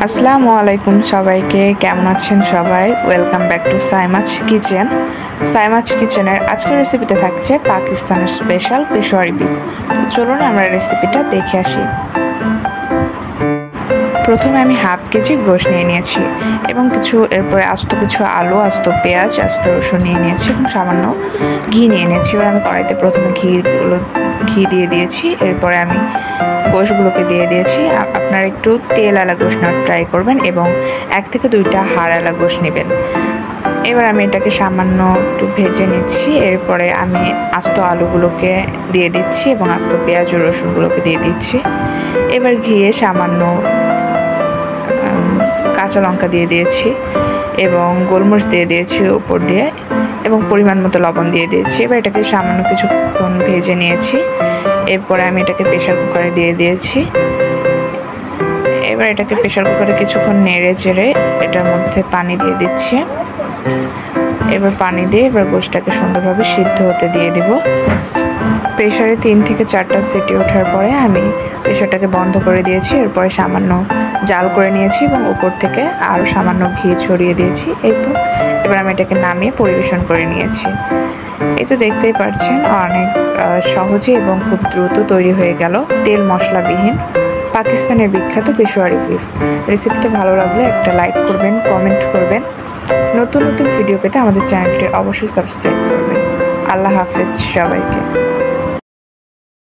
আসসালামু আলাইকুম সবাইকে, কেমন আছেন সবাই? Welcome back to Saimach kitchen. Saimach কিচেনের আজকের রেসিপিতে থাকছে পাকিস্তানের স্পেশাল পেশোয়ারি বিফ। চলুন আমরা রেসিপিটা দেখে আসি। প্রথমে আমি হাফ কেজি গোশ নিয়ে নিয়েছি এবং এরপরে আস্ত কিছু আলু, আস্ত পেঁয়াজ, আস্ত রসুন নিয়ে নিয়েছি এবং সামান্য ঘি নিয়ে নিয়েছি। এবার আমি কড়াইতে প্রথমে ঘি দিয়ে দিয়েছি। এরপরে আমি গোশগুলোকে দিয়ে দিয়েছি। আপনারা একটু তেল আলা গোশ নেওয়ার ট্রাই করবেন এবং 1 থেকে 2টা হাড় আলা গোশ নেবেন। এবার আমি এটাকে সামান্য একটু ভেজে নিচ্ছি। এরপরে আমি আস্ত আলুগুলোকে দিয়ে দিচ্ছি এবং আস্ত পেঁয়াজ ও রসুনগুলোকে দিয়ে দিচ্ছি। এবার ঘিয়ে সামান্য কাঁচা লঙ্কা দিয়ে দিয়েছি এবং গোলমরিচ দিয়ে দিয়েছি উপর দিয়ে এবং পরিমাণ মতো লবণ দিয়ে দিয়েছি। এবার এটাকে সামান্য কিছুক্ষণ ভেজে নিয়েছি। এরপরে আমি এটাকে প্রেশার কুকারে দিয়ে দিয়েছি। এবার এটাকে প্রেশার কুকারে কিছুক্ষণ নেড়ে চেড়ে এটার মধ্যে পানি দিয়ে দিচ্ছি। এবার পানি দিয়ে এবার গোশটাকে সুন্দরভাবে সিদ্ধ হতে দিয়ে দেব। প্রেশারে 3 থেকে 4টা সিটি ওঠার পরে আমি প্রেশারটাকে বন্ধ করে দিয়েছি। এরপরে সামান্য জাল করে নিয়েছি এবং উপর থেকে আরও সামান্য ঘি ছড়িয়ে দিয়েছি। এই তো এবার আমি এটাকে নামিয়ে পরিবেশন করে নিয়েছি। এই তো দেখতেই পাচ্ছেন অনেক সহজে এবং খুব দ্রুত তৈরি হয়ে গেল তেল মশলাবিহীন পাকিস্তানের বিখ্যাত পেশোয়ারি বিফ। রেসিপিটা ভালো লাগলে একটা লাইক করবেন, কমেন্ট করবেন। নতুন নতুন ভিডিও পেতে আমাদের চ্যানেলটি অবশ্যই সাবস্ক্রাইব করবেন। আল্লাহ হাফেজ সবাইকে।